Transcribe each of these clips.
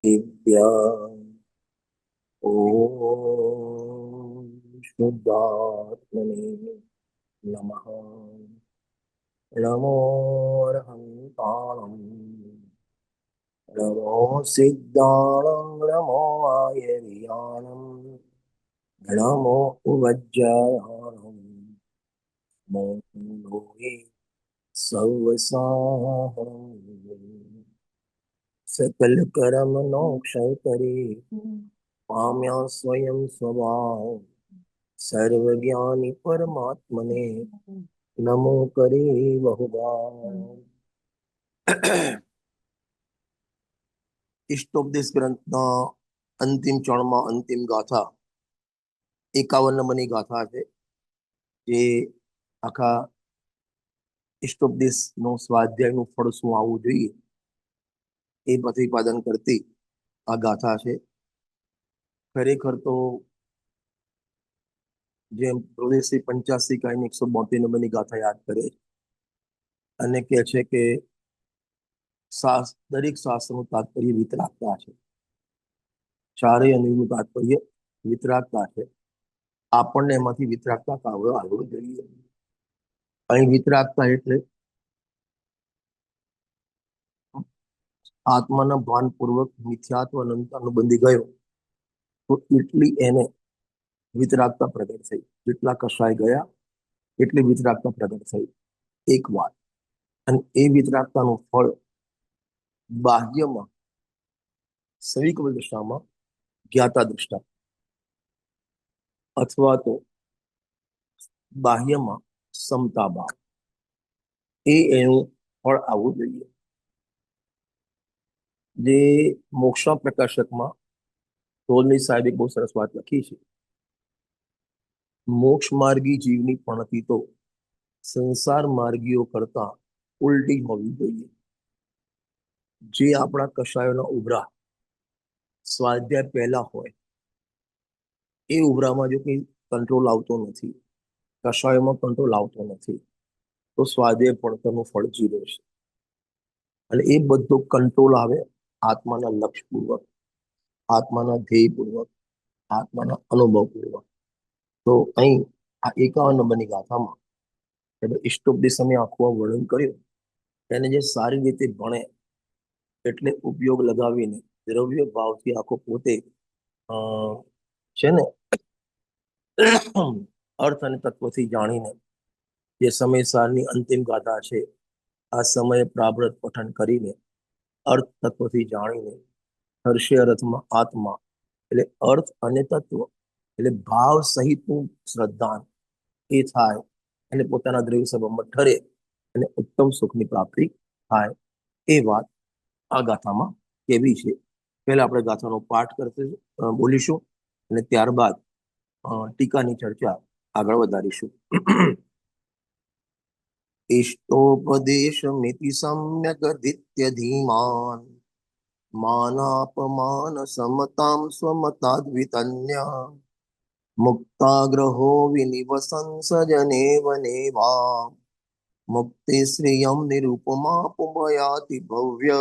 दिव्या ओम शुद्धात्मने नमः। नमो अरहन्ताणं नमो सिद्धाणं नमो आयर्याणं नमो उवज्जायाणं नमो लोके सर्वसाहं सकल कर्म नो क्षय करे पाम्या स्वयं स्वभाव सर्वज्ञानी परमात्मने नमो करे बहुभाव। इष्टोपदेश ग्रंथના અંતિમ ચરણમાં અંતિમ ગાથા 51 નંબરની ગાથા છે, જે આખા ઇષ્ટોપદેશનો સ્વાધ્યાયનું ફળ શું આવવું જોઈએ એ પ્રતિપાદન કરતી આ ગાથા છે. ખરેખર તો જેમ પ્રદેશી 85 કાયની 172 નંબરની ગાથા યાદ કરે અને કહે છે કે દરેક શાસ્ત્રનું તાત્પર્ય વિતરાગતા છે, ચારેય અનુનું તાત્પર્ય વિતરાગતા છે. આપણને એમાંથી વિતરાગતા કાવડો આવવો જોઈએ. અહીં વિતરાગતા એટલે આત્માના ભાનપૂર્વક મિથ્યાત્વ અનંતનું બંધી ગયો તો એટલી એને વિતરાગતા પ્રગટ થઈ. જેટલા કષાય ગયા એટલી વિતરાગતા પ્રગટ થઈ, એક વાત. અને એ વિતરાગતાનું ફળ બાહ્યમાં સવિકલ દશામાં જ્ઞાતા દૃષ્ટા અથવા તો બાહ્યમાં સમતા ભાવ, એ એનું ફળ આવવું જોઈએ. જે મોક્ષ પ્રકાશકમાં ટોલની સાહેબે બહુ સરસ વાત લખી છે. મોક્ષ માર્ગી જીવની પણતી તો સંસાર માર્ગીઓ કરતા ઉલટી હોવી જોઈએ. જે આપણા કષાયોના ઉભરા સ્વાધ્યાય પહેલા હોય, એ ઉભરામાં જો કંઈ કંટ્રોલ આવતો નથી, કષાયોમાં કંટ્રોલ આવતો નથી, તો સ્વાધ્યાય પડતરનું ફળ જીરો છે. અને એ બધો કંટ્રોલ આવે આત્માના લક્ષ્યપૂર્વક, આત્માના ધ્યેયપૂર્વક, આત્માના અનુભવપૂર્વક. તો અહીં આ 51 નંબરની ગાથામાં ઇષ્ટોપદેશ અમે આખું વર્ણન કર્યું. એને જે સારી રીતે ભણે એટલે ઉપયોગ લગાવીને દ્રવ્ય ભાવથી આખો પોતે છે ને અર્થ અને તત્વથી જાણીને જે સમય સારની અંતિમ ગાથા છે, આ સમયે પ્રારબ્ધ પઠન કરીને અર્થ તત્વથી જાણીને હર્ષે અર્થમાં આત્મા એટલે અર્થ અને તત્વ એટલે ભાવ સહિતનું શ્રદ્ધાન એ થાય અને પોતાના દ્રવ્ય સભામાં ઠરે અને ઉત્તમ સુખની પ્રાપ્તિ થાય. એ વાત આ ગાથામાં કેવી છે. પહેલા આપણે ગાથાનો પાઠ બોલીશું અને ત્યારબાદ ટીકાની ચર્ચા આગળ વધારીશું. ઇષ્ટોપદેશમિતિ સમ્યક દિત્ય ધીમાન માનાપમાન સમતામ સ્વમતાદ્વિતન્ય મુક્તાગ્રહો વિનિવસન સજને વનેવા મુક્તિ શ્રિયમ નિરૂપમા પુમયાતિ ભવ્ય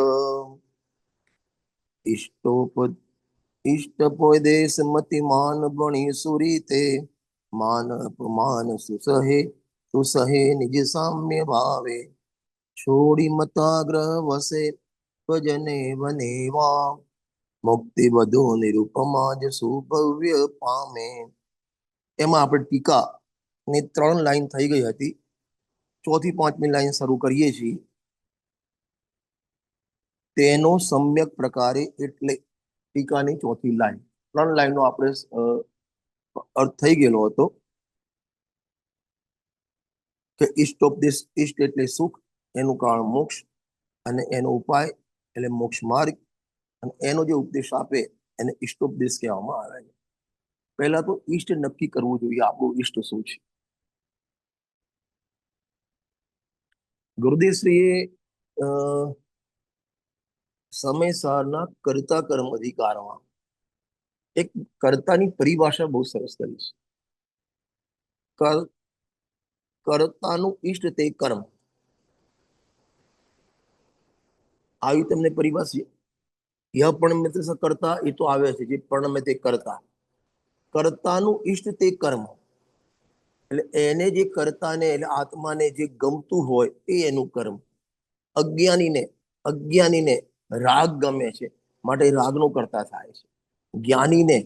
ઇષ્ટોપદેશ મતિમાન બણી સુરીતે માન અપમાન સુસહે સુસહે નિજ સામ્ય ભાવે છોડી મતાગ્રહ વસે ભજને વનેવા મુક્તિ બધો નિરૂપમા જ સુભવ્ય પામે. એમાં આપણે ટીકા ની 3 લાઈન થઈ ગઈ હતી. ચોથી 5મી લાઈન શરૂ કરીએ છીએ. તેનો સમ્યક પ્રકારે એટલે ટીકાની ચોથી લાઈન. 3 લાઈનનો આપણે અર્થ થઈ ગયેલો હતો કે ઇષ્ટોપદેશ, ઇષ્ટ એટલે સુખ, એનું કારણ મોક્ષ અને એનો ઉપાય એટલે મોક્ષ માર્ગ, અને એનો જે ઉપદેશ આપે એને ઇષ્ટોપદેશ કહેવામાં આવે છે. પહેલા તો ઈષ્ટ નક્કી કરવું જોઈએ, આપણું ઈષ્ટ શું છે. ગુરુદેવશ્રીએ સમય સારના કર્તા કર્મ અધિકારમાં એક કર્તાની પરિભાષા બહુ સરસ કરી છે. કર્તાનું ઈષ્ટ તે કર્મ, આવી તમને પરિભાષા ય પરણમિત કર્તા એ તો આવે છે, જે પરણમે તે કરતા, કર્તાનું ઈષ્ટ તે કર્મ, એટલે એને જે કર્તાને એટલે આત્માને જે ગમતું હોય એ એનું કર્મ. અજ્ઞાનીને રાગ ગમે છે માટે રાગનો કરતા થાય છે. જ્ઞાનીને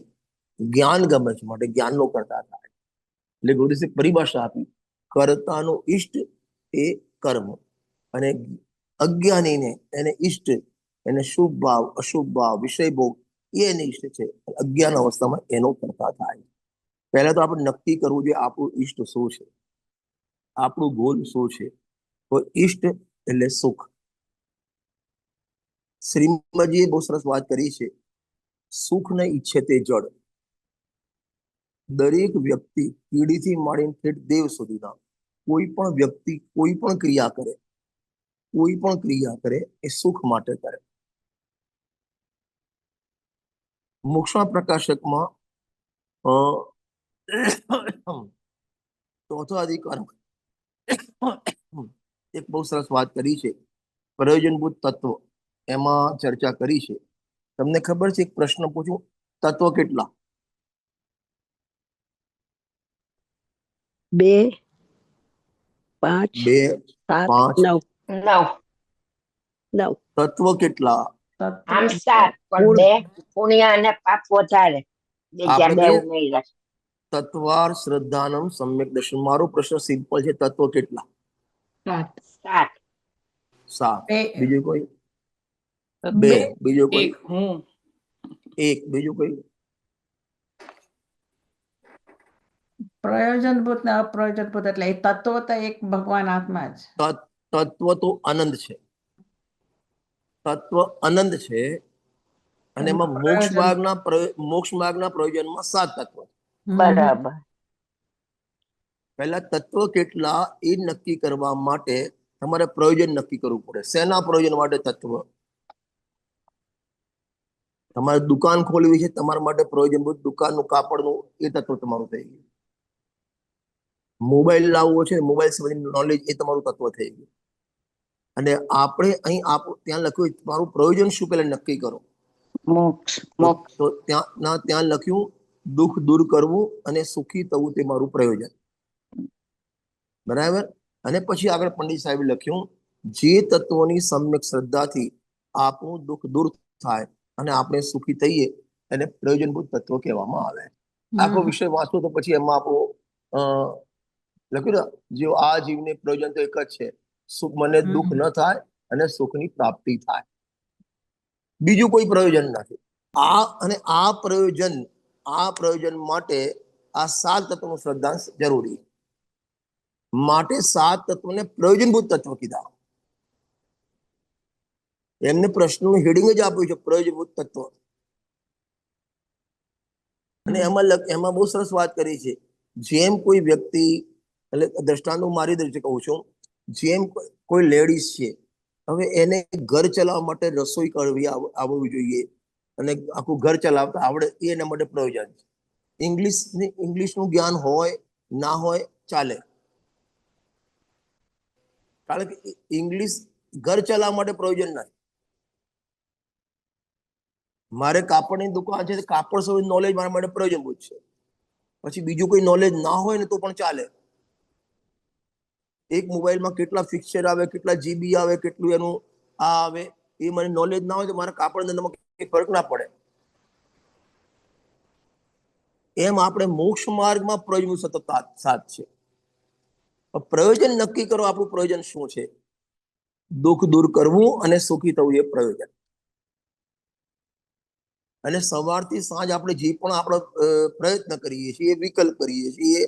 જ્ઞાન ગમે છે માટે જ્ઞાનનો કરતા થાય. એટલે ગુરુદેવે પરિભાષા આપી, કર્તાનો ઈષ્ટ એ કર્મ, અને અજ્ઞાનીને એને ઈષ્ટ, એને શુભ ભાવ અશુભ ભાવ વિષય ભોગ એ એને ઈષ્ટ છે. અજ્ઞાન અવસ્થામાં એનો કરતા થાય. પહેલા તો આપણે નક્કી કરવું જોઈએ આપણું ઈષ્ટ શું છે, આપણું ગોલ શું છે. તો ઈષ્ટ એટલે સુખ. શ્રીમદજીએ બહુ સરસ વાત કરી છે, સુખ ને ઈચ્છે તે જડ. દરેક વ્યક્તિ કીડીથી માંડીને ઠેઠ દેવ સુધીના કોઈ પણ વ્યક્તિ કોઈ પણ ક્રિયા કરે એ સુખ માટે કરે. મોક્ષ પ્રકાશકમાં ચોથો અધિકાર એક બહુ સરસ વાત કરી છે, પ્રયોજનભૂત તત્વ, એમાં ચર્ચા કરી છે. તમને ખબર છે, એક પ્રશ્ન પૂછું, તત્વ કેટલા? 2 5 2 7 5 9 9 તત્વ કેટલા? આમ 7 પણ 2 પુણ્ય અને પાપ વધારે, બીજા આપણે 2 કહીએ ઉમેર્યા. તત્વાર શ્રદ્ધાનમ સમ્યક દર્શન. મારો પ્રશ્ન સિમ્પલ છે, તત્વ કેટલા? 7 7. બીજું કોઈ? 2. બીજું કોઈ? 1. બીજું કોઈ? પ્રયોજનભૂત ને અપ્રયોજનભૂત, એટલે એ તત્વ તો એક ભગવાન આત્મા જ. તત્વ તો આનંદ છે, તત્વ આનંદ છે, અને એમાં મોક્ષ માર્ગના પ્રયોજનમાં 7 તત્વ. બરાબર. પહેલા તત્વ કેટલા એ નક્કી કરવા માટે તમારે પ્રયોજન નક્કી કરવું પડે. શેના પ્રયોજન માટે તત્વ? તમારે દુકાન ખોલવી છે, તમારા માટે પ્રયોજનભૂત દુકાનનું કાપડનું એ તત્વ તમારું થઈ ગયું. મોબાઈલ લાવવો છે, મોબાઈલ સંબંધી નોલેજ એ તમારું તત્વ થઈ ગયું. અને આપણે અહીં ત્યાં લખ્યું તમારું પ્રયોજન શું, પહેલા નક્કી કરો. તો ત્યાં લખ્યું દુઃખ દૂર કરવું અને સુખી થવું તે મારું પ્રયોજન. બરાબર. અને પછી આગળ પંડિત સાહેબે લખ્યું, જે તત્વોની સમ્યક શ્રદ્ધાથી આપણું દુઃખ દૂર થાય અને આપણે સુખી થઈએ એને પ્રયોજનભૂત તત્વ કહેવામાં આવે. આખો વિષય વાંચો તો પછી એમાં આપણું લખ્યું ને, જો આ જીવને પ્રયોજન તો એક જ છે, સુખ, મને દુઃખ ન થાય અને સુખની પ્રાપ્તિ થાય, બીજું કોઈ પ્રયોજન નથી. આ પ્રયોજન માટે આ 7 તત્વનું શ્રદ્ધાંશ જરૂરી. માટે 7 તત્વને પ્રયોજનભૂત તત્વ કીધા. એમને પ્રશ્નનું હેડિંગ જ આપ્યું છે, પ્રયોજનભૂત તત્વ. અને એમાં બહુ સરસ વાત કરી છે, જેમ કોઈ વ્યક્તિ, એટલે દ્રષ્ટાંત મારી દ્રષ્ટિએ કહું છું, જેમ કોઈ લેડીઝ છે, હવે એને ઘર ચલાવવા માટે રસોઈ કરવી આવડવી જોઈએ અને આખું ઘર ચલાવતા આવડે, એ એના માટે પ્રયોજન છે. ઇંગ્લિશનું જ્ઞાન હોય ના હોય ચાલે, કારણ કે ઇંગ્લિશ ઘર ચલાવવા માટે પ્રયોજન નથી. મારે કાપડની દુકાન છે, કાપડ સંબંધી નોલેજ મારા માટે પ્રયોજનભૂત છે. પછી બીજું કોઈ નોલેજ ના હોય ને તો પણ ચાલે. એક મોબાઈલમાં કેટલા ફિક્ચર આવે, કેટલા જીબી આવે, કેટલું એનું આ આવે, એ મને નોલેજ ના હોય તો મારા કાપડ ધંધામાં કઈ ફરક ના પડે. એમ આપણે મોક્ષ માર્ગમાં પ્રયોજન સતત સાથ છે. પ્રયોજન નક્કી કરો, આપણું પ્રયોજન શું છે. દુઃખ દૂર કરવું અને સુખી થવું એ પ્રયોજન. અને સવારથી સાંજ આપણે જે પણ આપણો પ્રયત્ન કરીએ છીએ, વિકલ્પ કરીએ છીએ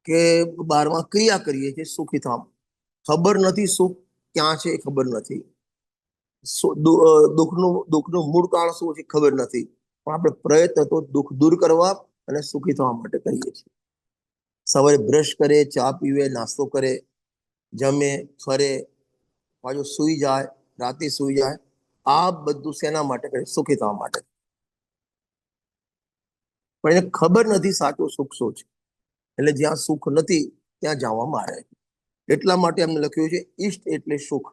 કે 12માં ક્રિયા કરીએ છીએ સુખી થવા, ખબર નથી સુખ ક્યાં છે, ખબર નથી. દુઃખનું મૂળ કારણ શું છે ખબર નથી, પણ આપણે પ્રયત્ન તો દુઃખ દૂર કરવા અને સુખી થવા માટે કરીએ છીએ. સવારે બ્રશ કરે, ચા પીવે, નાસ્તો કરે, જમે, ફરે, પાછું સુઈ જાય, રાતે સુઈ જાય, આ બધું શેના માટે કરે? સુખી થવા માટે. પણ એને ખબર નથી સાચું સુખ શું છે, એટલે જ્યાં સુખ નથી ત્યાં જવા મારે. એટલા માટે એમને લખ્યું છે ઈષ્ટ એટલે સુખ.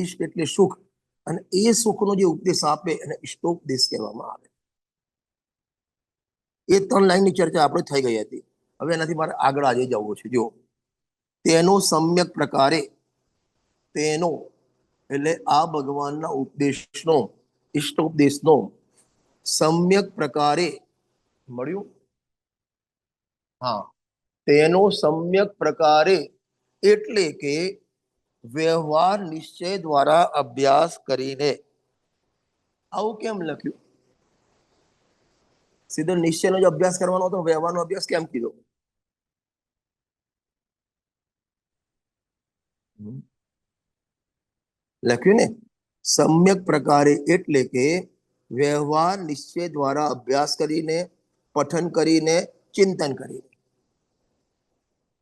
ઈષ્ટ એટલે સુખ, અને એ સુખનો જે ઉપદેશ આપે એને ઇષ્ટોપદેશ કહેવામાં આવે. એ 3 લાઈનની ચર્ચા આપણે થઈ ગઈ હતી. હવે એનાથી મારે આગળ આજે જવું છે. જો તેનો સમ્યક પ્રકારે, તેનો એટલે આ ભગવાનના ઉપદેશનો, ઇષ્ટોપદેશનો સમ્યક પ્રકારે મળ્યું. હા, તેનો સમ્યક પ્રકારે એટલે કે વ્યવહાર નિશ્ચય દ્વારા અભ્યાસ કરીને. આવું કેમ લખ્યું? સીધો નિશ્ચયનો જ અભ્યાસ કરવાનો હતો, વ્યવહારનો અભ્યાસ કેમ કીધો? લખ્યું ને, સમ્યક પ્રકારે એટલે કે વ્યવહાર નિશ્ચય દ્વારા અભ્યાસ કરીને, પઠન કરીને, ચિંતન કરીને,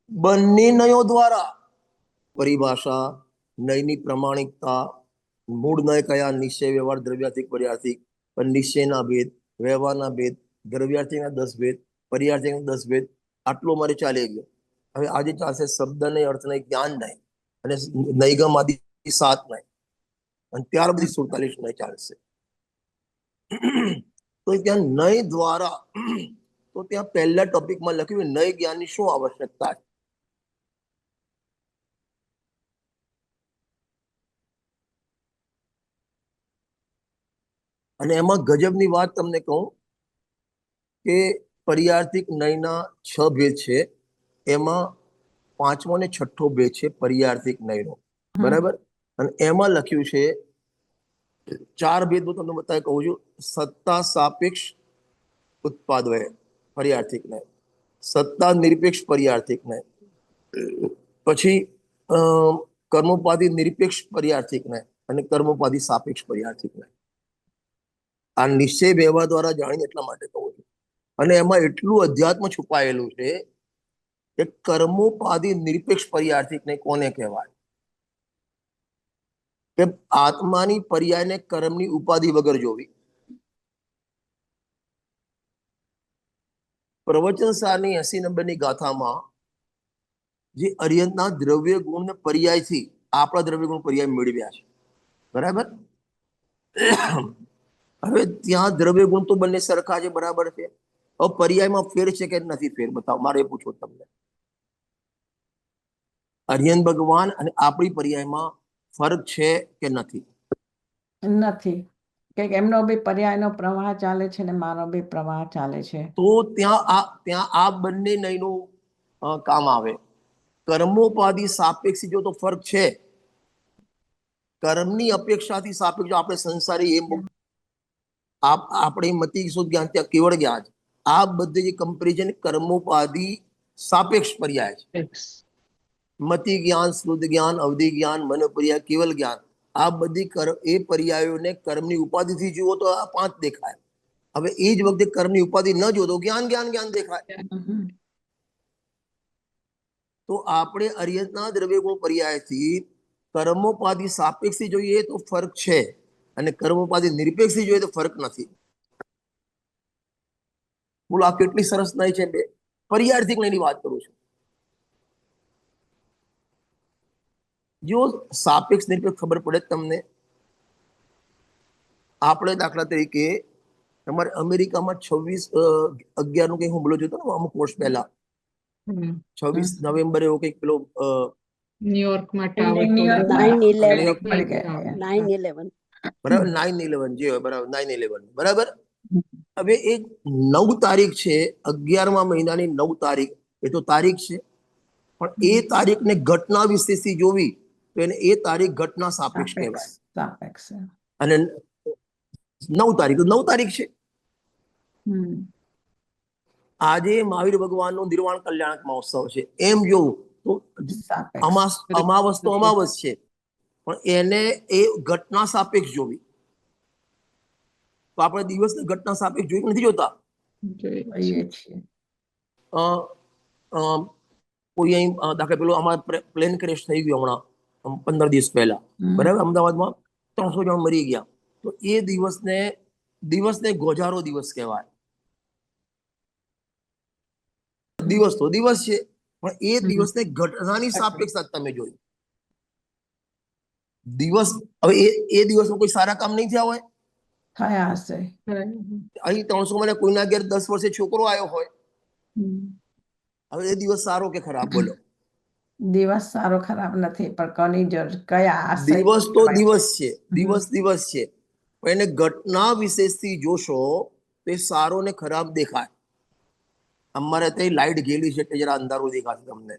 બંને નયો દ્વારા. પરિભાષા, નયની પ્રમાણિકતા, મૂળ નય કયા, નિશ્ચય, વ્યવહાર, દ્રવ્યાર્થિક, પર્યાર્થિક, પણ નિશ્ચયના ભેદ, વ્યવહારના ભેદ, દ્રવ્યાર્થિકના 10 ભેદ, પર્યાર્થિકના 10 ભેદ, આટલો મારે ચાલી ગયો. હવે આજે ચાલશે શબ્દ નહીં, અર્થ નહીં, જ્ઞાન નહીં, અને નૈગમ આદિ 7 નહીં, અને ત્યાર બધી 47 નહીં ચાલશે. તો ત્યાં નય દ્વારા, તો ત્યાં પહેલા ટોપિકમાં લખ્યું નય જ્ઞાનની શું આવશ્યકતા છે. અને એમાં ગજબની વાત તમને કહું કે પર્યાર્થિક નયના 6 ભેદ છે, એમાં 5મો ને 6ઠ્ઠો ભેદ છે પર્યાર્થિક નયનો, બરાબર. અને એમાં લખ્યું છે 4 ભેદ હું તમને બતાવી કહું છું. સત્તા સાપેક્ષ ઉત્પાદ વય પર્યાર્થિક નય, સત્તા નિરપેક્ષ પર્યાર્થિક નય, પછી કર્મોપાધિ નિરપેક્ષ પર્યાર્થિક નય, અને કર્મોપાધિ સાપેક્ષ પર્યાર્થિક નય. આ નિશ્ચય વ્યવહાર દ્વારા જાણીને એટલા માટે કહું છું. અને એમાં એટલું અધ્યાત્મ છુપાયેલું છે કે કર્મોપાધિ નિરપેક્ષ પર્યાર્થિકને કોને કહેવાય? કે આત્માની પર્યાયને કર્મની ઉપાધિ વગર જોવી. પ્રવચન સારની 80 નંબરની ગાથામાં જે અર્યંતના દ્રવ્ય ગુણ પર્યાયથી આપણા દ્રવ્ય ગુણ પર્યાય મેળવ્યા છે, બરાબર. હવે ત્યાં દ્રવ્ય ગુણ તો બંને સરખા છે, બરાબર છે. હવે પર્યાયમાં ફેર છે કે નથી ફેર? બતાવો, મારે એ પૂછવું તમને. અર્યન ભગવાન અને આપણી પર્યાયમાં ફરક છે કે નથી? નથી, કે એમનો બી પર્યાયનો પ્રવાહ ચાલે છે ને મારો બી પ્રવાહ ચાલે છે. તો ત્યાં આ બંને નયનું કામ આવે. કર્મોપાધિ સાપેક્ષી જો તો ફરક છે. કર્મની અપેક્ષાથી સાપેક્ષ જો આપણે સંસારી એમ આપણે મતિ શુદ્ધ જ્ઞાન ત્યાં કેવળ જ્ઞાન, આ બધે જે કમ્પેરિઝન કર્મોપાધિ સાપેક્ષ પર્યાય છે. મતિ જ્ઞાન, શુદ્ધ જ્ઞાન, અવધિ જ્ઞાન, મનોપર્યાય, કેવલ જ્ઞાન, આ બધી એ પર્યાયોને કર્મની ઉપાધિથી જુઓ તો આ 5 દેખાય. હવે એ જ વખતે કર્મની ઉપાધિ ન જો તો જ્ઞાન જ્ઞાન જ્ઞાન દેખાય. તો આપણે અર્યતના દ્રવ્ય ગુણ પર્યાયથી કર્મોપાધિ સાપેક્ષી જોઈએ તો ફરક છે, અને કર્મોપાધિ નિરપેક્ષી જોઈએ તો ફરક નથી. બોલો, આ કેટલી સરસ નય છે. બે પર્યાર્થિક નયની વાત કરું છું. જો સાપેક્ષ નિરપેક્ષ ખબર પડે તમને. આપણે દાખલા તરીકે તમારે અમેરિકામાં 26/11 નું કઈ હું બોલો જોતો ને અમુક વર્ષ પહેલા 26 નવેમ્બરે એવો કઈક પેલો ન્યુયોર્કમાં ન્યુયોર્કમાં 9/11 બરાબર 9/11 જે હોય બરાબર 9/11 બરાબર. હવે એક 9 તારીખ છે, 11મા મહિનાની 9 તારીખ, એ તો તારીખ છે, પણ એ તારીખને ઘટના વિશેષથી જોવી તો એને એ તારીખ ઘટના સાપેક્ષ કહેવાય. સાપેક્ષ. અને 9 તારીખ તો 9 તારીખ છે. આજે મહાવીર ભગવાનનો નિર્વાણ કલ્યાણક મહોત્સવ છે, એમ જોવું તો અમાવસ તો અમાવસ છે, પણ એને એ ઘટના સાપેક્ષ જોવી. તો આપણે દિવસને ઘટના સાપેક્ષ જોઈ નથી જોતા. કોઈ અહીં દાખલા પેલો અમારા પ્લેન ક્રેશ થઈ ગયો હમણાં 15 દિવસ પહેલા, બરાબર. અમદાવાદમાં 300 જણ મરી ગયા. તો એ દિવસને ગોજારો દિવસ કહેવાય. દિવસ તો દિવસ છે, પણ એ દિવસને ઘટનાની સાપેક્ષતા તમે જોઈ. દિવસ હવે એ દિવસમાં કોઈ સારા કામ નહીં થયા હોય. થયા હશે. અહીં 300 માં કોઈના ઘેર 10 વર્ષે છોકરો આવ્યો હોય, હમ. હવે એ દિવસ સારો કે ખરાબ બોલો? દિવસ સારો ખરાબ નથી, પણ કોની જરૂર, કયા આશય દિવસ તો કહેવાય? દિવસ છે, દિવસ છે, પણ એને ઘટના વિશેષથી જોશો તો એ સારો ને ખરાબ દેખાય. અમારે ત્યાં લાઈટ ગયેલી છે એટલે જરા અંધારું દેખાશે તમને.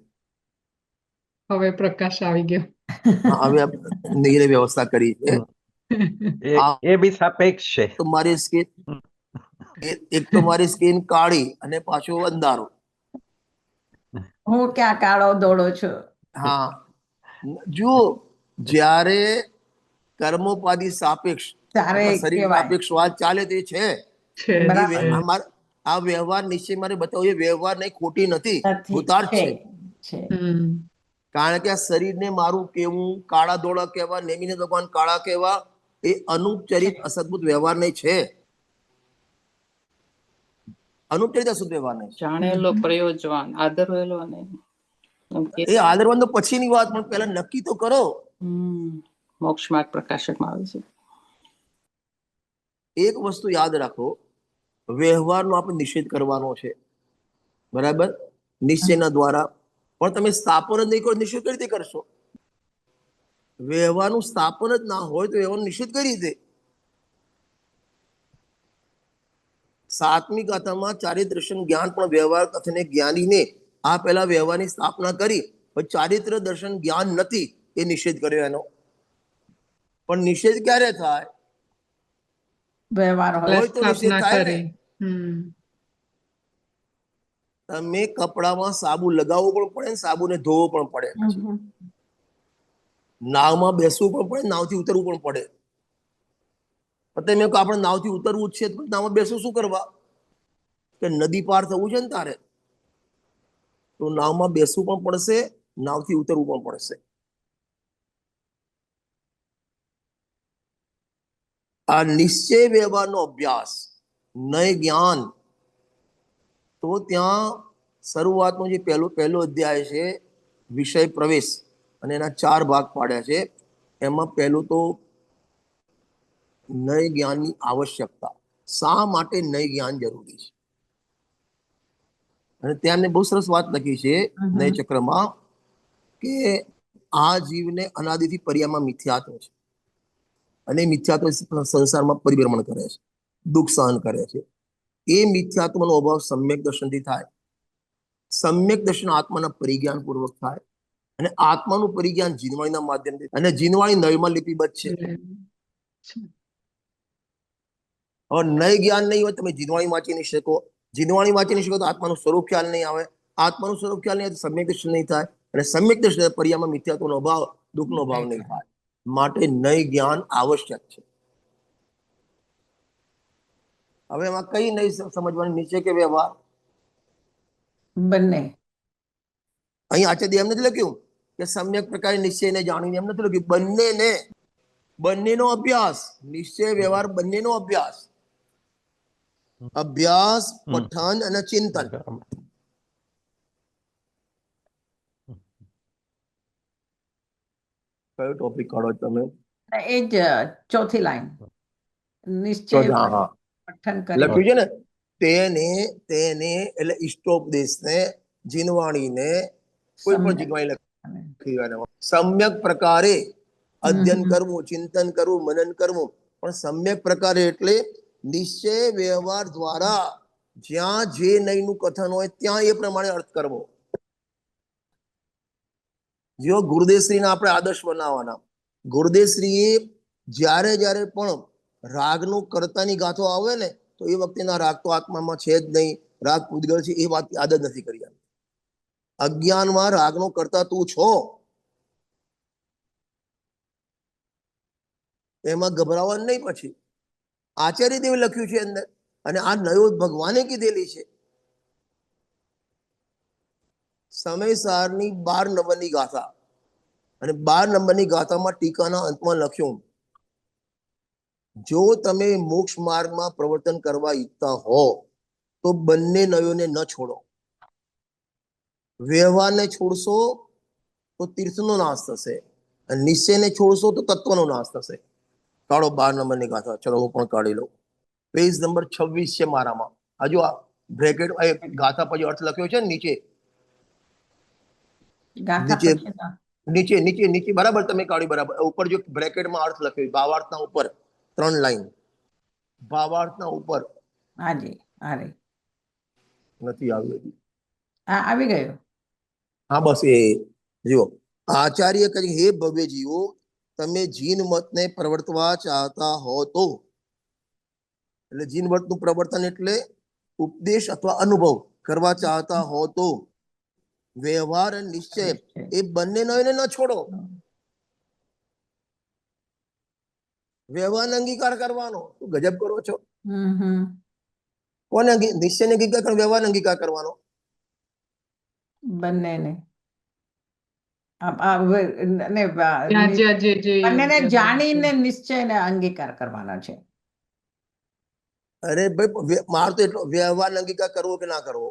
હવે પ્રકાશ આવી ગયો. હા, હવે નીરે વ્યવસ્થા કરી છે. એ બી સાપેક્ષ છે. તો મારી સ્કીન એક તો મારી સ્કીન કાળી અને પાછું અંધારું. હું ક્યાં કાળો ધોળો છું? હા, જુઓ, જ્યારે કર્મોપાધિ સાપેક્ષ ત્યારે અથવા શરીર કહેવાય. સાપેક્ષ વાત ચાલે તે છે. છે એ બરાબર. આ વ્યવહાર નિશ્ચય મારે બતાવો, એ વ્યવહાર નહીં, ખોટી નથી, નથી, ભૂતાર્થ છે. છે. કારણ કે આ શરીરને મારું કેવું, કાળા ધોળા કહેવા, નેમીને ભગવાન કાળા કહેવા, એ અનુપચરિત અસદભૂત વ્યવહાર નહીં છે. અનુપચરિત અસદ વ્યવહાર નહીં છે. જાણેલો પ્રયોજવાન આદરેલો અને એ આદરવાન તો પછીની વાત, પણ પહેલા નક્કી તો કરો. મોક્ષ માર્ગ પ્રકાશકમાં આવે છે. એક વસ્તુ યાદ રાખો, વ્યવહારનો આપણે નિષેધ કરવાનો છે, બરાબર, નિશ્ચયના દ્વારા. પણ તમે સ્થાપન જ નહીં કરો, નિષેધ કઈ રીતે કરશો? વ્યવહારનું સ્થાપન જ ના હોય તો વ્યવહારનો નિષેધ કઈ રીતે? સાતમી ગાથામાં ચારિત્ર દર્શન જ્ઞાન પણ વ્યવહાર કથને જ્ઞાનીને આ પહેલા વ્યવહારની સ્થાપના કરી, પણ ચારિત્ર દર્શન જ્ઞાન નથી, એ નિષેધ કર્યો એનો. પણ નિષેધ ક્યારે થાય? વ્યવહાર હોય. હોય તો નિષેધ સ્થાપના થાય ને. કરી. તમે કપડામાં સાબુ લગાવવો પણ પડે ને સાબુને ધોવો પણ પડે. નાવમાં બેસવું પણ પડે, નાવથી ઉતરવું પણ પડે. તમે કહો આપણે નાવથી ઉતરવું જ છે, તો નાવમાં બેસવું શું કરવા? કે નદી પાર થવું છે ને તારે, તો નાવમાં બેસવું પણ પડશે, નાવથી ઉતરવું પણ પડશે. આ નિશ્ચય વ્યવહારનો અભ્યાસ, નય જ્ઞાન, તો ત્યાં શરૂઆતનો જે પહેલો અધ્યાય છે વિષય પ્રવેશ, અને એના 4 ભાગ પાડ્યા છે. એમાં પહેલું તો નય જ્ઞાનની આવશ્યકતા, શા માટે નય જ્ઞાન જરૂરી છે. અને ત્યાં મેં બહુ સરસ વાત લખી છે નય ચક્રમાં, કે આ જીવને અનાદિથી પર્યામાં મિથ્યાત્વ છે, અને મિથ્યાત્વ સંસારમાં પરિભ્રમણ કરે છે, દુઃખ સહન કરે છે. એ મિથ્યાત્વનો અભાવ સમ્યક દર્શનથી થાય. સમ્યક દર્શન આત્માના પરિજ્ઞાન પૂર્વક થાય, અને આત્માનું પરિજ્ઞાન જીનવાણીના માધ્યમથી, અને જીનવાણી નયમાં લિપિબદ્ધ છે. હવે નય જ્ઞાન નહીં હોય, તમે જીનવાણી વાંચી નહીં શકો. જીનવાણી વાંચી નહીં શકો તો આત્માનું સ્વરૂપ ખ્યાલ નહીં આવે. આત્માનું સ્વરૂપ ખ્યાલ નહીં આવે તો સમ્યક દર્શન નહીં થાય, અને સમ્યક દર્શન પર્યામાં મિથ્યાત્વનો અભાવ, દુઃખનો અભાવ નહીં થાય. માટે નય જ્ઞાન આવશ્યક છે. હવે એમાં કઈ નહીં સમજવાની, નિશ્ચય કે વ્યવહાર? બંને. અહીં આચાર્ય એમ નથી લખ્યું કે સમ્યક પ્રકારે નિશ્ચયને જાણીને, એમ નથી લખ્યું. બંનેને, બંનેનો અભ્યાસ, નિશ્ચય વ્યવહાર બંનેનો અભ્યાસ. અભ્યાસ, પઠન અને ચિંતન. કયો ટોપિક કાઢો તમે? એ જ ચોથી લાઈન, નિશ્ચય પઠન કરી. લખ્યું છે ને, તેને એટલે ઇષ્ટોપદેશને, જીનવાણીને, કોઈ પણ જીનવાણી લખી હોય, સમ્યક પ્રકારે અધ્યયન કરવું, ચિંતન કરવું, મનન કરવું. પણ સમ્યક પ્રકારે એટલે નિશ્ચય વ્યવહાર દ્વારા જ્યાં જે નયનું કથન હોય ત્યાં એ પ્રમાણે અર્થ કરવો. જો ગુરુદેવશ્રીના આપણે આદર્શ બનાવવાના. ગુરુદેવશ્રીએ જ્યારે પણ રાગનું કર્તાની ગાથો આવે ને, તો એ વખતેના રાગ તો આત્મામાં છે જ નહીં, રાગ પૂતગલ છે, એ વાત યાદ જ નથી કરી. અજ્ઞાનમાં રાગનો કર્તા તું છો, એમાં ગભરાવાનું નહીં. પછી આચાર્ય દેવે લખ્યું છે અંદર, અને આ નયો ભગવાને કીધેલી છે. સમયસારની 12 નંબરની ગાથા, અને 12 નંબરની ગાથામાં ટીકાના અંતમાં લખ્યું, જો તમે મોક્ષ માર્ગમાં પ્રવર્તન કરવા ઈચ્છતા હો તો બંને નયોને ન છોડો. વ્યવહારને છોડશો તો તીર્થનો નાશ થશે, અને નિશ્ચયને છોડશો તો તત્વનો નાશ થશે. કાઢો 12 નંબરની ગાથા. ચલો હું પણ કાઢી લઉં. પેજ નંબર 26 છે મારામાં. હજુ આ બ્રેકેટ ગાથા પછી અર્થ લખ્યો છે ને નીચે ગાથા નીચે પછીના. નીચે નીચે નીચે બરાબર તમે કાઢી બરાબર. ઉપર જો બ્રેકેટમાં અર્થ લખ્યો ભાવાર્થના ઉપર 3 લાઈન ભાવાર્થના ઉપર હાજી હારે નથી આવ્યું હજી. હા આવી ગયો. હા બસ એ જુઓ. આચાર્ય કહે હે ભવ્ય જીવો તમે જીન મતને પ્રવર્તવા ચાહતા હો તો, એટલે જીન મતનું પ્રવર્તન એટલે ઉપદેશ અથવા અનુભવ કરવા ચાહતા હો તો વ્યવહાર અને નિશ્ચય એ બંનેનો એને ન છોડો. વ્યવહાર અંગીકાર કરવાનો. શું ગજબ કરો છો? હમ કોને નિશ્ચય અંગીકાર કરવાનો, વ્યવહાર અંગીકાર કરવાનો? બંનેને ત્યાં જ્યાં જે બંનેને યોગ્ય જાણીને લાગે. નિશ્ચયને અંગીકાર કરવાનો છે. અરે ભાઈ માર તો એટલો વ્યવહાર અંગીકાર કરવો કે ના કરવો.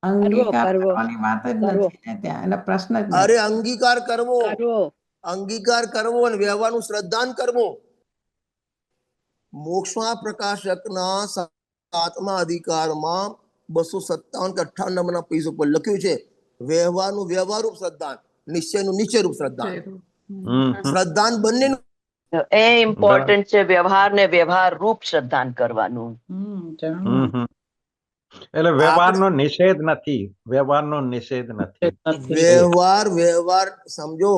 અંગીકાર કરવો. કરવાની વાત જ કરવો. નથી ને ત્યાં એનો પ્રશ્ન જ અરે નથી. અંગીકાર કરવો, કરવો. અંગીકાર કરવો અને વ્યવહારનું શ્રદ્ધાન કરવું. મોક્ષમાં પ્રકાશકના 7મા અધિકારમાં 257 કે 58 નંબરના પેજ ઉપર લખ્યું છે વ્યવહારનું વ્યવહારરૂપ શ્રદ્ધાન, નિશ્ચયનું નિશ્ચયરૂપ શ્રદ્ધાન. શ્રદ્ધાન બંનેનું તો એ ઇમ્પોર્ટન્ટ છે, વ્યવહાર ને વ્યવહાર રૂપ શ્રદ્ધાન કરવાનું. જાણવું એટલે વ્યવહારનો નિષેધ નથી, વ્યવહારનો નિષેધ નથી. નથી. વ્યવહાર સમજો.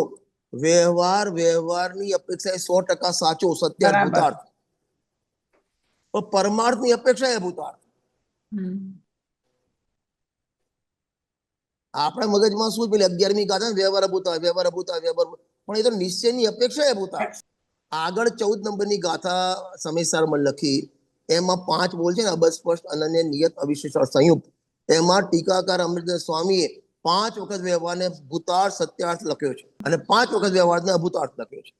વ્યવહારની અપેક્ષા 100% સાચો, સત્ય બરાબર. ભૂતાર્થ. પણ પરમાર્થની અપેક્ષા એ ભૂતાર્થ. હમ. આપણા મગજમાં શું પેલી 11મી ગાથા વ્યવહાર ભૂતા વ્યવહાર ભૂતા વ્યવહાર, પણ એ તો નિશ્ચયની અપેક્ષા એ ભૂતાર્થ. આગળ 14 નંબરની ગાથા સમયસારમાં લખી એમાં 5 બોલ છે ને અબસ્પષ્ટ અનન્ય નિયત અવિશેષ સંયુક્ત. એમાં ટીકાકાર અમૃતદાસ સ્વામીએ 5 વખત વ્યવહારને ભૂતાર્થ સત્યાર્થ લખ્યો છે અને 5 વખત વ્યવહારને અભૂતાર્થ લખ્યો છે.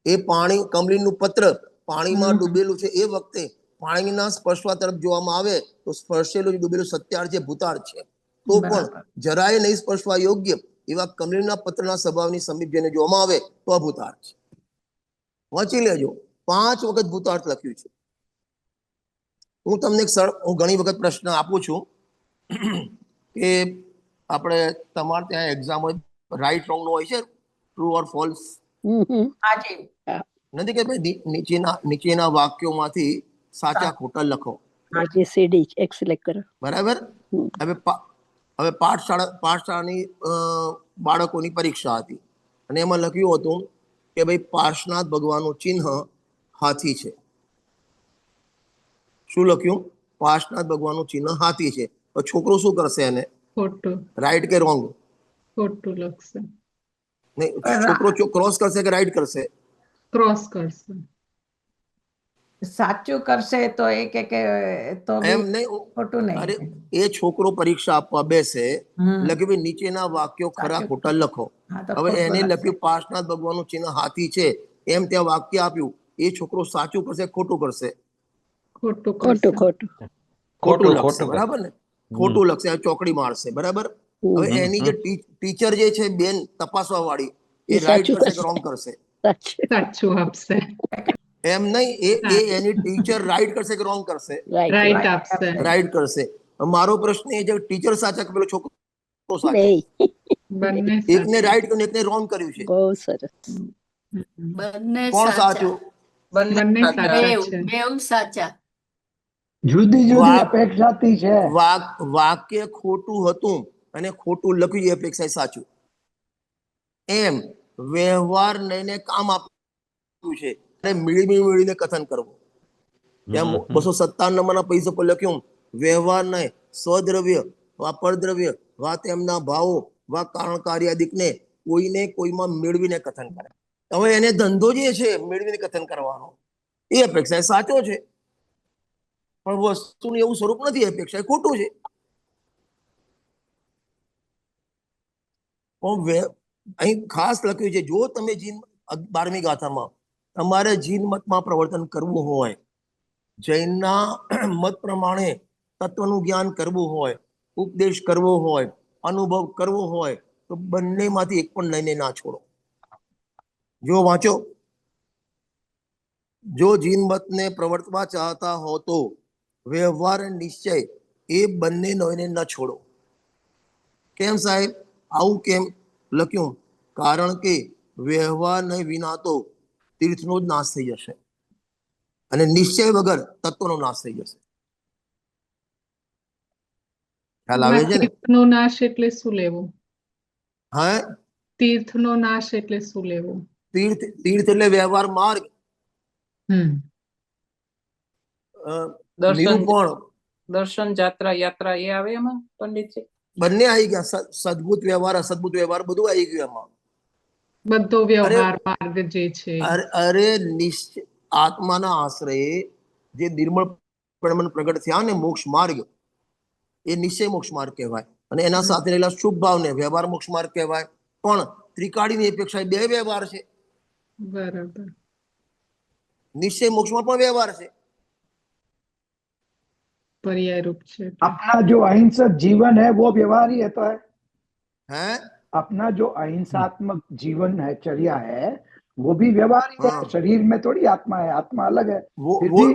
એ પાણી કમલીનું પત્ર પાણીમાં ડૂબેલું છે એ વખતે પાણીના સ્પર્શવા તરફ જોવામાં આવે તો સ્પર્શેલું ડૂબેલું સત્યાર્થ છે, ભૂતાર્થ છે. તો પણ બરાબર. જરાય નહીં સ્પર્શવા યોગ્ય એવા કમલીના પત્રના સ્વભાવની સમીપ જેને જોવામાં આવે તો અભૂતાર્થ છે. વાંચી લેજો. 5 વખત ભૂતાર્થ લખ્યું છે. હું તમને હું ઘણી વખત પ્રશ્ન આપું છું કે આપણે તમારે ત્યાં એક્ઝામ હોય રાઈટ રોંગ નો હોય છે, ટ્રુ ઓર ફોલ્સ. હાજી નથી કે ભાઈ નીચેના વાક્યોમાંથી સાચા ખોટા લખો. ABCD એક સિલેક્ટ કરો. બરાબર. હવે પાઠશાળાની બાળકોની પરીક્ષા હતી અને એમાં લખ્યું હતું કે ભાઈ પાર્શ્વનાથ ભગવાનનું ચિહ્ન હાથી છે. શું લખ્યું? પાર્શ્વનાથ ભગવાનનું ચિહ્ન હાથી છે. તો છોકરો શું કરશે એને? ખોટું રાઈટ કે રોંગ? ખોટું લખશે, નહીં, છોકરો ક્રોસ કરશે કે રાઈટ કરશે? ક્રોસ કરશે. સાચું કરશે તો એ કે તો બી એમ નહીં. ખોટું અરે નહીં. એ છોકરો પરીક્ષા આપવા બેસે, હમ. લખ્યું ભાઈ નીચેના વાક્યો ખરા સાચું. ખોટા લખો. હા, તો હવે ખોટું એને લખશે. લખ્યું પાર્શ્વનાથ ભગવાનનું ચિહ્ન હાથી છે એમ ત્યાં વાક્ય આપ્યું. એ છોકરો સાચું કરશે ખોટું કરશે? ખોટું કરશે. ખોટું. ખોટું લખશે. ખોટું. બરાબર ને? ખોટું લખશે. આ ચોકડી મારશે. બરાબર. હવે એની જે ટીચર જે છે બેન તપાસવા વાળી, એ એ રાઈટ સાચું કરશે કે કરશે. રોંગ કરશે? સાચું. સાચું આપશે, એમ નહીં, એ એની ટીચર રાઈટ કરશે કે રોંગ કરશે? રાઈટ. રાઈટ આપશે. રાઈટ કરશે. મારો પ્રશ્ન એ છે ટીચર સાચા કે પેલો છોકરો સાચો? નહીં. બંને એકને સાચું. રાઈટ કર્યું એકને રોંગ કર્યું છે. બહુ સરસ. બંને કોણ સાચા. સાચું? બંને સાચા બેઉ છે. બેઉ સાચા. જુદી જુદી વાક- અપેક્ષાથી છે. વાક્ય ખોટું હતું અને ખોટું લખ્યું એ અપેક્ષા સાચું. એમ વ્યવહાર લઈને કામ આપ્યું છે અને મેળવીને કથન કરવું. ત્યાં 257 નંબરના પૈસા પર લખ્યું વ્યવહાર નહીં સ્વદ્રવ્ય વા પરદ્રવ્ય વા તેમના ભાવો વા કારણ કાર્યાદિકને કોઈને કોઈમાં મેળવીને કથન કરે. હવે એને ધંધો જે છે મેળવીને કથન કરવાનો એ અપેક્ષા સાચો છે, પણ વસ્તુનું એવું સ્વરૂપ નથી. અપેક્ષા ખોટું છે. પણ અહીં ખાસ લખ્યું છે જો તમે જીન 12મી ગાથામાં તમારે જીન મતમાં પ્રવર્તન કરવું હોય, જૈનના મત પ્રમાણે તત્વનું જ્ઞાન કરવું હોય, ઉપદેશ કરવો હોય, અનુભવ કરવો હોય તો બંનેમાંથી એક પણ લઈને ના છોડો. જો વાંચો, જો જીનમતને પ્રવર્તવા ચાહતા હો તો વ્યવહાર અને નિશ્ચય એ બંને લઈને ન છોડો. કેમ સાહેબ આવું કેમ લખ્યું? કારણ કે વ્યવહાર નહીં વિના તો તીર્થનો જ નાશ થઈ જશે અને નિશ્ચય વગર તત્વનો નાશ થઈ જશે. ખ્યાલ આવે છે ને? તીર્થનો નાશ એટલે શું લેવું? હા, તીર્થનો નાશ એટલે શું લેવું? તીર્થ તીર્થ એટલે વ્યવહાર માર્ગ, દર્શન નિરૂપણ દર્શન જાત્રા યાત્રા એ આવે એમાં પંડિતજી? બંને આવી ગયા. સદભૂત વ્યવહાર અસદભૂત વ્યવહાર બધું આવી ગયું એમાં. બધો વ્યવહાર માર્ગ જે છે. અરે નિશ્ચય આત્માના આશ્રયે જે નિર્મળ પ્રગટ થયા ને મોક્ષ માર્ગ, એ નિશ્ચય મોક્ષ માર્ગ કહેવાય. અને એના સાથે રહેલા શુભ ભાવને વ્યવહાર મોક્ષ માર્ગ કહેવાય. પણ ત્રિકાળીની અપેક્ષા બે વ્યવહાર છે. બરાબર. નિશ્ચય મોક્ષમાં પણ વ્યવહાર છે. पर्याय रूप से अपना जो अहिंसक जीवन है वो व्यवहार ही है तो है। हैं? अपना जो अहिंसात्मक जीवन है, चर्या है, वो भी व्यवहार ही है। हाँ। शरीर में थोड़ी आत्मा है, आत्मा अलग है। फिर भी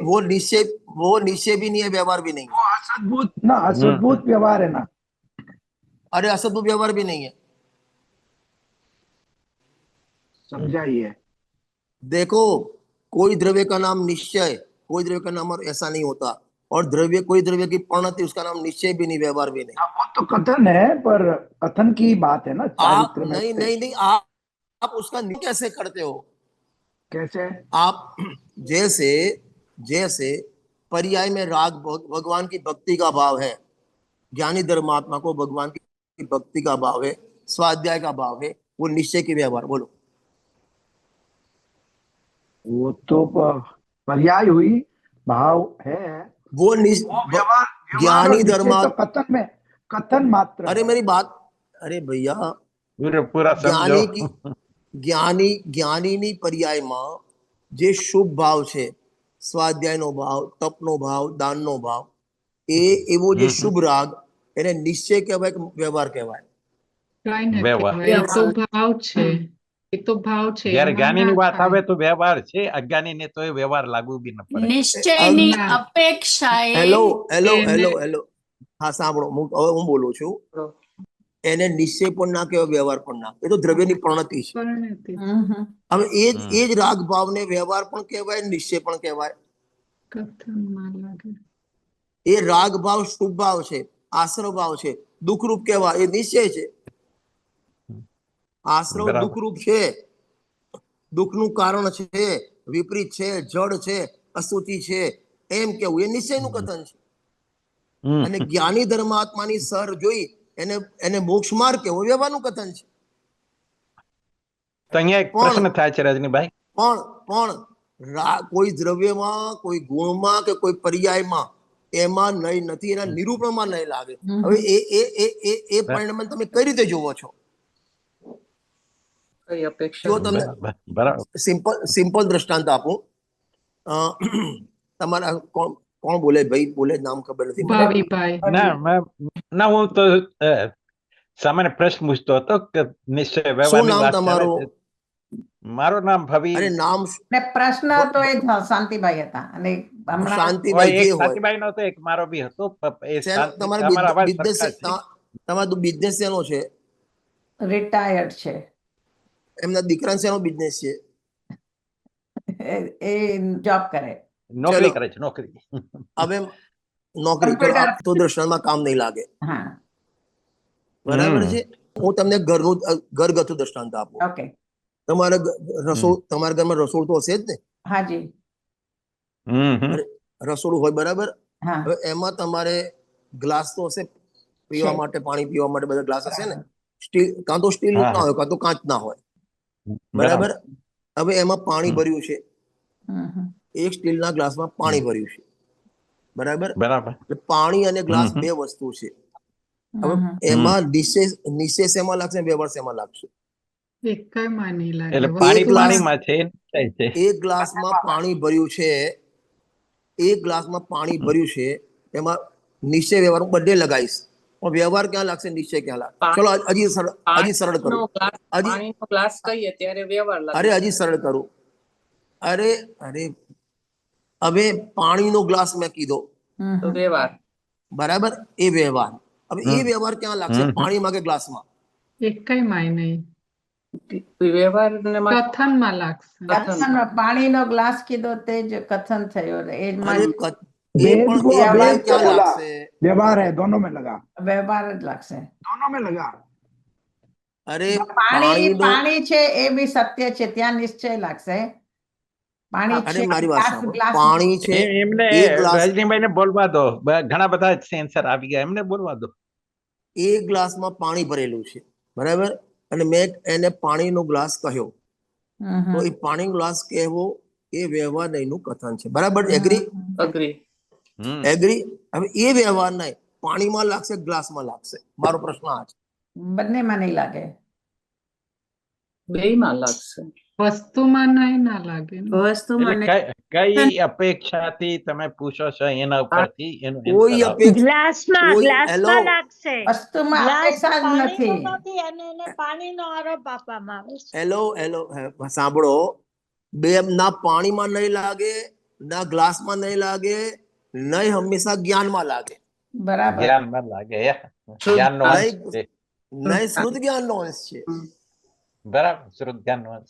वो निश्चय भी नहीं है, व्यवहार भी नहीं है. वो असद्भुत ना, असद्भुत व्यवहार है ना। अरे असद्भुत व्यवहार भी नहीं है. समझाइए। देखो, कोई द्रव्य का नाम निश्चय, कोई द्रव्य का नाम ऐसा नहीं होता. और द्रव्य, कोई द्रव्य की परिणति, उसका नाम निश्चय भी नहीं, व्यवहार भी नहीं. वो तो कथन है, पर कथन की बात है ना। आप चारित्र में नहीं से। नहीं नहीं आप उसका निश्चय कैसे करते हो? कैसे? आप जैसे जैसे पर्याय में राग भगवान की भक्ति का भाव है, ज्ञानी धर्मात्मा को भगवान की भक्ति का भाव है, स्वाध्याय का भाव है, वो निश्चय की व्यवहार. बोलो. वो तो पर्याय हुई, भाव है वो व्यवहार। ज्ञानी तो धर्मात्मा, कथन में, कथन मात्र। अरे मेरी बात, अरे भैया, પૂરા સમજો. જ્ઞાનીની પર્યાયમાં જે શુભ ભાવ છે, સ્વાધ્યાયનો ભાવ, તપનો ભાવ, દાનનો ભાવ, એવો જે શુભ રાગ, એને નિશ્ચય કહેવાય કે વ્યવહાર કહેવાય? કાંઈ નથી વ્યવહાર. કહેવાય. એ તો ભાવ છે. એ તો ભાવ છે. જયારે એમાં જ્ઞાનીની ના વાત થાય. આવે તો વ્યવહાર છે, અજ્ઞાનીને તો એ વ્યવહાર લાગુ બી ન પડે. નિશ્ચયની ના. અપેક્ષાએ હેલો હેલો એને- હેલો હેલો હા, સાંભળો, હવે હું બોલું છું. એને નિશ્ચય પણ ના કહેવાય, વ્યવહાર પણ ના, એ તો દ્રવ્યની પ્રણતિ છે. પરિણતિ. હવે એ જ રાગ ભાવને વ્યવહાર પણ કહેવાય, નિશ્ચય પણ કહેવાય. કથનમાં લાગે. એ રાગ ભાવ શુભ ભાવ છે, આશ્રવ ભાવ છે, દુઃખરૂપ કહેવાય, એ નિશ્ચય છે. આશ્રવ બરાબર. દુઃખરૂપ છે, દુઃખનું કારણ છે, વિપરીત છે, જડ છે, અશુચિ છે, એમ કેવું એ નિશ્ચયનું કથન છે. અને જ્ઞાની ધર્માત્માની સર જોઈ એને મોક્ષ માર્ગ કેવો વ્યવહારનું કથન છે. તો અહીંયા એક પ્રશ્ન થાય છે રજનીભાઈ. પણ કોઈ દ્રવ્યમાં, કોઈ ગુણમાં કે કોઈ પર્યાયમાં એમાં નહીં નથી, એના નિરૂપણમાં નહીં લાગે. હવે એ પરિણામ તમે કઈ રીતે જોવો છો? કઈ અપેક્ષા? જો તમને બરાબર. સિમ્પલ દ્રષ્ટાંત આપું. તમારા કોણ બોલે? ભાઈ બોલે, નામ ખબર નથી મને. ભાવીભાઈ. ના હું તો સામાન્ય પ્રશ્ન પૂછતો હતો કે નિશ્ચય શું વ્યવહારની નામ વાત ચાલે તમારું? છે. મારું નામ ભવી. અરે નામ ને પ્રશ્ન તો એ જ શાંતિભાઈ હતા અને હમણાં શાંતિભાઈ એક જે હોય. શાંતિભાઈ નો હતો, એક મારો બી હતો. એ શાંતિ- તમારા તમારા અવાજ બિઝનેસ, સરખા છે. તમારો બિઝનેસ શેનો છે? રિટાયર્ડ છે. એમના દીકરા શેનો બિઝનેસ છે? એ જોબ કરે. નોકરી ચલો. કરે છે, નોકરી. હવે નોકરી કરો, Computer. તો દ્રષ્ટાંતમાં કામ નહીં લાગે, હા, બરાબર છે. હું તમને ઘરગથ્થુ દ્રષ્ટાંત આપું. ઓકે. તમારા ઘરમાં રસોડું તો હશે જ ને? હાજી. રસોડું હોય, બરાબર. હા. હવે એમાં તમારે ગ્લાસ તો હશે, પીવા છે. માટે, પાણી પીવા માટે બધા ગ્લાસ હશે ને? સ્ટીલ, કાં તો સ્ટીલ હા. ના હોય, કાં તો કાચ ના હોય, બરાબર. હવે એમાં પાણી ભર્યું છે, એક સ્ટીલના ગ્લાસમાં પાણી ભર્યું છે, બરાબર. બરાબર. એટલે પાણી અને ગ્લાસ બે વસ્તુ છે. હવે એમાં નિશ્ચય શેમાં લાગશે, વ્યવહાર શેમાં લાગશે? એકાયમાં નહીં લાગે. એટલે વસ્તુ પાણી glass- પાણીમાં છે, એ નિશ્ચય છે. એક ગ્લાસમાં પાણી ભર્યું છે, એક ગ્લાસમાં પાણી ભર્યું છે, એમાં નિશ્ચય વ્યવહાર હું બધે લગાવીશ, પણ વ્યવહાર ક્યાં લાગશે, નિશ્ચય ક્યાં લાગશે? પા- ચલો હજી સરળ કરું. હજી પાણીનો ગ્લાસ કહીએ ત્યારે વ્યવહાર લાગે. અરે હજી સરળ કરું. અરે હવે પાણીનો ગ્લાસ મેં કીધો, તો વ્યવહાર. બરાબર, એ વ્યવહાર. હવે એ હમ. વ્યવહાર ક્યાં લાગશે, હમ. પાણીમાં કે ગ્લાસમાં? એકેયમાંય નહીં. વ્યવહાર ને માં કથનમાં લાગશે. કથન પાણીનો ગ્લાસ કીધો તે જ કથન થયો અરે એમાં એ वेद પણ को એ व्यवहार વ્યવહાર वेद को ક્યાં बोला લાગશે? व्यवहार है, दोनों में लगा, વ્યવહાર જ લાગશે. दोनों में लगा. અરે પાણી પાણીનો, પાણી છે એ બી સત્ય છે, ત્યાં નિશ્ચય લાગશે. પાણી અરે છે મારી વાત ગ્લાસ સાંભળો, ગ્લાસ પાણી છે એમને એ ગ્લાસ, રજનીભાઈને બોલવા દો. ઘણા બધા સેન્સર આવી ગયા, એમને બોલવા દો. એ ગ્લાસમાં પાણી ભરેલું છે, બરાબર, અને મેં એને પાણીનો ગ્લાસ કહ્યો, તો એ પાણી ગ્લાસ કહેવો એ વ્યવહાર નહીંનું કથન છે, બરાબર? એગ્રી? અગ્રી. હમ. એગ્રી? હવે એ વ્યવહાર નહીં પાણીમાં લાગશે, ગ્લાસમાં લાગશે? મારો પ્રશ્ન આ છે. બંનેમાં નહીં લાગે. બેયમાં લાગશે. વસ્તુમાં નહીં ના લાગે ને. એટલે કઈ અપેક્ષાથી તમે પૂછો છો એના ઉપરથી એનું કોઈ answer આવશે. અપેક્ષા, ગ્લાસમાં કોઈ ગ્લાસમાં hello? લાગશે. વસ્તુમાં ગ્લાસ અપેક્ષા જ પાણીનો નથી. નથી અને એને પાણીનો આરોપ આપવામાં આવે છે. હેલો સાંભળો, બે ના પાણીમાં નહીં લાગે, ના ગ્લાસમાં નહીં લાગે, નહીં હંમેશા જ્ઞાનમાં લાગે, બરાબર. જ્ઞાનમાં લાગે. જ્ઞાનનો અંશ છે. નહીં શ્રુત જ્ઞાનનો અંશ છે, બરાબર, શ્રુત જ્ઞાનનો અંશ.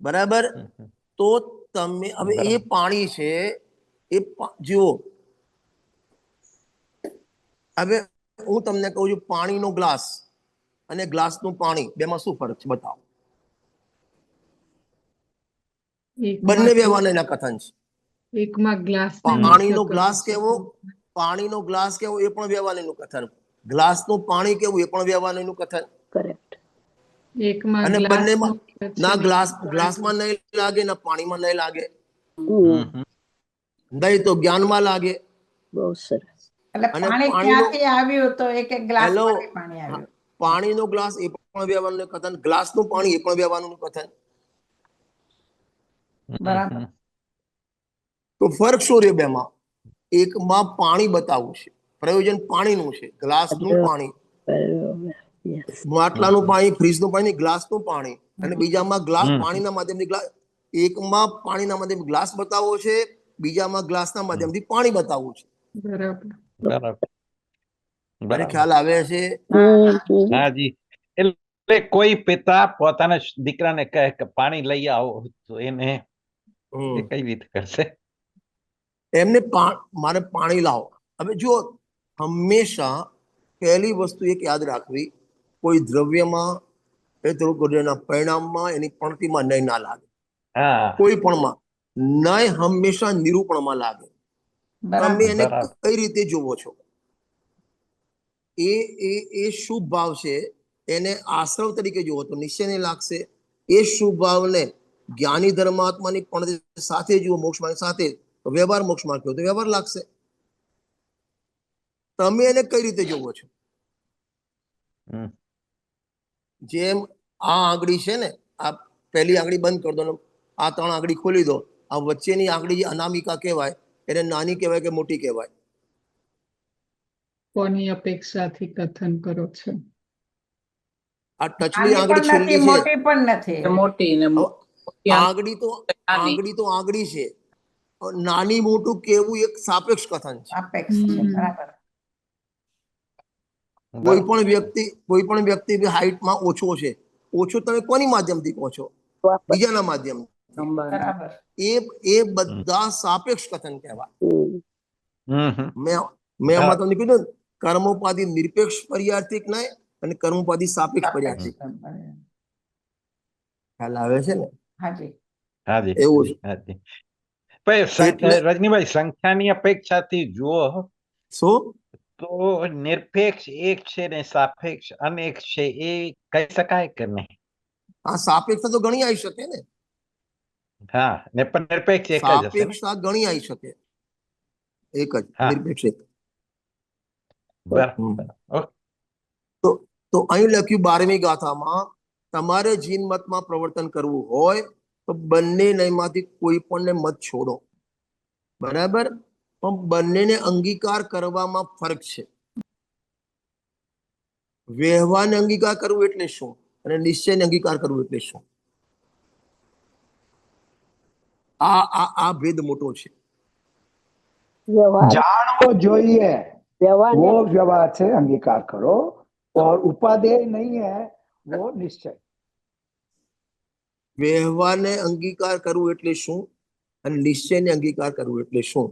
બરાબર? હમ, હમ. તો તમે હવે એ બરાબર. પાણી છે, એ જુઓ, હવે હું તમને કહું છું પાણીનો ગ્લાસ અને ગ્લાસનું પાણી બેમાં શું ફરક છે, બતાવો. બંને વ્યવહારના કથન છે. એકમાં ગ્લાસ પાણીનો ગ્લાસ કેવો, પાણીનો ગ્લાસ કેવો એ પણ વ્યવહારનું કથન, ગ્લાસનું પાણી કેવું એ પણ વ્યવહારનું કથન. કરેક્ટ. એકમાં અને ગ્લાસ બંનેમાં મુખ્ય છે ના ને ગ્લાસમાં નહીં લાગે, ના પાણીમાં નહીં લાગે, હમ, હમ. નહીં તો જ્ઞાનમાં લાગે. બહુ સરસ. એટલે અને પાણી પાણીનો- ક્યાંથી આવ્યું તો એક એક ગ્લાસ Hello? પાણી આવ્યું. પાણીનો ગ્લાસ એ પણ વ્યવહારનું કથન, ગ્લાસનું પાણી એ પણ વ્યવહારનું કથન. બરાબર. હમ. તો ફરક શું રહ્યો બેમાં? એકમાં પાણી બતાવવું છે, પ્રયોજન પાણીનું છે, ગ્લાસનું પાણી, બરાબર. Yes. માટલાનું પાણી, ફ્રીજનું પાણી, ગ્લાસનું પાણી, અને બીજામાં ગ્લાસ હમ. પાણીના માધ્યમથી ગ્લાસ, એકમાં પાણીના માધ્યમથી ગ્લાસ બતાવવો છે, બીજામાં ગ્લાસના માધ્યમથી પાણી બતાવવું છે. બરાબર. બરાબર. મને બરાબર. ખ્યાલ આવે છે? હાજી. એટલે કોઈ પિતા પોતાના દીકરાને કહે કે પાણી લઈ આવો, તો એને હમ. એ કઈ રીતે કરશે? એમને મારે પાણી લાવો. હવે જો હંમેશા પહેલી વસ્તુ એક યાદ રાખવી, કોઈ દ્રવ્યમાં એ થોડુંક એના પરિણામમાં, એની પંક્તિમાં નહીં ના લાગે, હા, કોઈ પણમાં નહીં હંમેશા નિરૂપણમાં લાગે. બરાબર. તમે એને બરાબર. કઈ રીતે જોવો છો, એ એ એ શુભ ભાવ છે, એને આશ્રવ તરીકે જુઓ તો નિશ્ચય નહીં લાગશે. એ શુભ ભાવને જ્ઞાની ધર્માત્માની પણ સાથે જુઓ, મોક્ષમાં સાથે, તો વ્યવહાર મોક્ષમાં કહ્યું તો વ્યવહાર લાગશે. તમે એને કઈ રીતે જોવો છો? હમ. જેમ આ આંગળી છે ને, આ પહેલી આંગળી બંધ કરી દો ને આ 3 આંગળી ખોલી દો, આ વચ્ચેની આંગળી જે અનામિકા કહેવાય, એને નાની કહેવાય કે મોટી કહેવાય? કોની અપેક્ષાથી કથન કરો છો? આ ટચલી નાની આંગળી પણ નથી, છેલ્લી છે, મોટી પણ નથી. મોટી ને આંગળી તો આંગળી છે, નાની મોટું કેવું એક સાપેક્ષ કથન છે. અપેક્ષ છે. બરાબર. કોઈ પણ વ્યક્તિ હાઈટમાં ઓછો છે, ઓછો તમે કોની માધ્યમથી કહો છો? બીજાના માધ્યમથી. બરાબર. એ બધા સાપેક્ષ કથન કહેવાય. હમ, હમ. મેં હમણાં તમને કીધું ને, કર્મોપાધિ નિરપેક્ષ પર્યાર્થિક નહીં અને કર્મોપાધિ સાપેક્ષ પર્યાર્થિક. ખ્યાલ આવે છે ને? હાજી. હાજી. એવું છે. હાજી. પણ રજનીભાઈ, સંખ્યાની અપેક્ષાથી જુઓ શું? તો નિરપેક્ષ એક છે ને સાપેક્ષ અનેક છે, એ કહી શકાય કે નહીં? આ સાપેક્ષતા તો ઘણી આવી શકે ને, હા, ને પણ નિરપેક્ષ એક જ હશે ને? સાપેક્ષતા ઘણી આવી શકે, એક જ હા. નિરપેક્ષ એક. બરાબર. ઓકે. તો અહીં લખ્યું 12મી ગાથામાં, તમારે જીન મતમાં પ્રવર્તન કરવું હોય તો બંને નયમાંથી કોઈ પણને મત છોડો, બરાબર, પણ બંનેને અંગીકાર કરવામાં ફરક છે. વ્યવહારને અંગીકાર કરવું એટલે શું અને નિશ્ચયને અંગીકાર કરવું એટલે શું? આ ભેદ મોટો છે. व्यवहार जानो જોઈએ व्यवहार वो नहीं, व्यवहार से अंगीकार करो और उपादेय नहीं है वो निश्चय. વ્યવહારને અંગીકાર કરવું એટલે શું અને નિશ્ચયને અંગીકાર કરવું એટલે શું?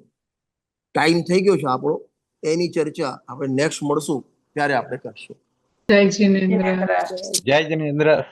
ટાઈમ થઈ ગયો છે આપણો. એની ચર્ચા આપણે નેક્સ્ટ મળશું ત્યારે આપણે કરશું. જય જિનેન્દ્ર. જય જિનેન્દ્ર.